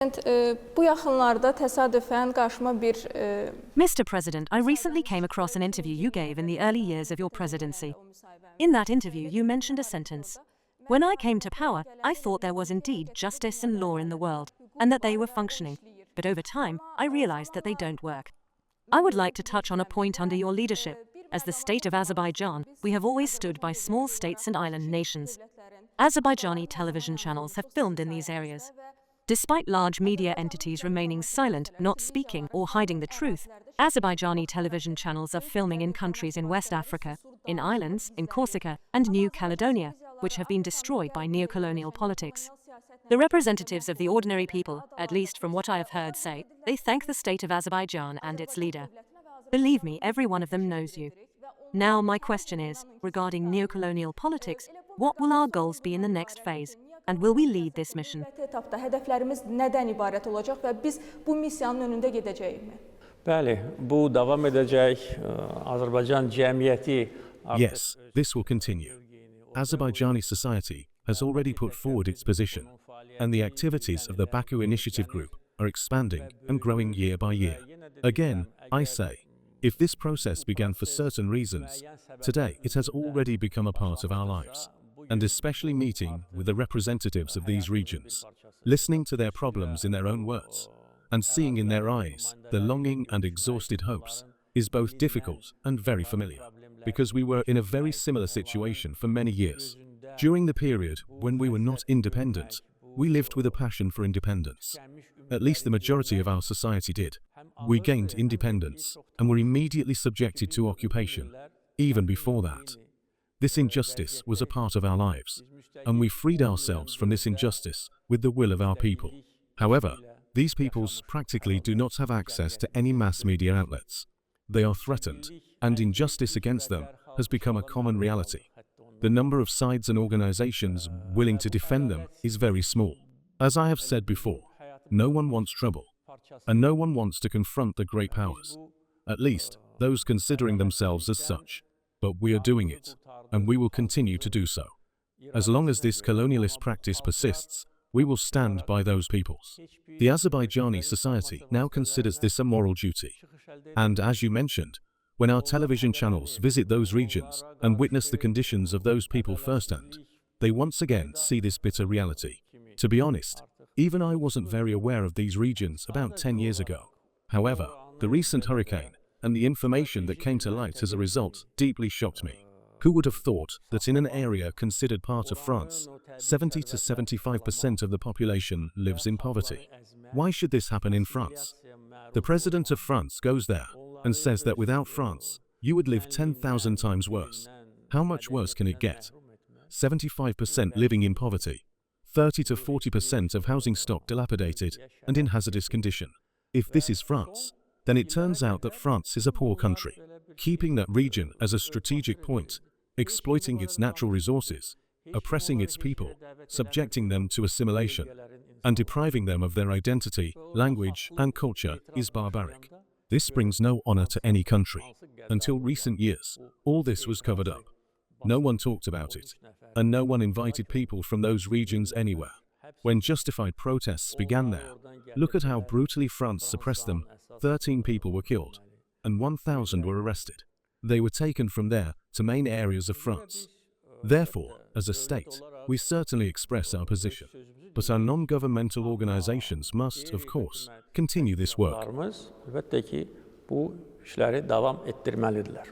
Bu yaxınlarda təsadüfən qarşıma bir Mr. President, I recently came across an interview you gave in the early years of your presidency. In that interview, you mentioned a sentence. When I came to power, I thought there was indeed justice and law in the world, and that they were functioning. But over time, I realized that they don't work. I would like to touch on a point under your leadership. As the state of Azerbaijan, we have always stood by small states and island nations. Azerbaijani television channels have filmed in these areas. Despite large media entities remaining silent, not speaking, or hiding the truth, Azerbaijani television channels are filming in countries in West Africa, in islands, in Corsica, and New Caledonia, which have been destroyed by neocolonial politics. The representatives of the ordinary people, at least from what I have heard, say they thank the state of Azerbaijan and its leader. Believe me, every one of them knows you. Now my question is, regarding neocolonial politics, what will our goals be in the next phase? And will we lead this mission? etapda hədəflərimiz nədən ibarət olacaq və biz bu missiyanın önündə gedəcəyikmi? Bəli, bu davam edəcək. Azərbaycan cəmiyyəti Yes, this will continue. Azerbaijani society has already put forward its position, and the activities of the Baku Initiative Group are expanding and growing year by year. Again, I say, if this process began for certain reasons, today it has already become a part of our lives. And especially meeting with the representatives of these regions, listening to their problems in their own words, and seeing in their eyes the longing and exhausted hopes, is both difficult and very familiar, because we were in a very similar situation for many years. During the period when we were not independent, we lived with a passion for independence. At least the majority of our society did. We gained independence and were immediately subjected to occupation, even before that. This injustice was a part of our lives, and we freed ourselves from this injustice with the will of our people. However, these peoples practically do not have access to any mass media outlets. They are threatened, and injustice against them has become a common reality. The number of sides and organizations willing to defend them is very small. As I have said before, no one wants trouble, and no one wants to confront the great powers, at least those considering themselves as such. But we are doing it, and we will continue to do so. As long as this colonialist practice persists, we will stand by those peoples. The Azerbaijani society now considers this a moral duty. And as you mentioned, when our television channels visit those regions and witness the conditions of those people firsthand, they once again see this bitter reality. To be honest, even I wasn't very aware of these regions about 10 years ago. However, the recent hurricane and the information that came to light as a result deeply shocked me. Who would have thought that in an area considered part of France, 70 to 75% of the population lives in poverty? Why should this happen in France? The president of France goes there and says that without France, you would live 10,000 times worse. How much worse can it get? 75% living in poverty, 30 to 40% of housing stock dilapidated and in hazardous condition. If this is France, then it turns out that France is a poor country, keeping that region as a strategic point, exploiting its natural resources, oppressing its people, subjecting them to assimilation, and depriving them of their identity, language, and culture is barbaric. This brings no honor to any country. Until recent years, all this was covered up. No one talked about it, and no one invited people from those regions anywhere. When justified protests began there, look at how brutally France suppressed them. 13 people were killed, and 1,000 were arrested. They were taken from there to main areas of France. Therefore, as a state, we certainly express our position. But our non-governmental organizations must, of course, continue this work. Elbette ki bu işləri davam etdirməlidirlər.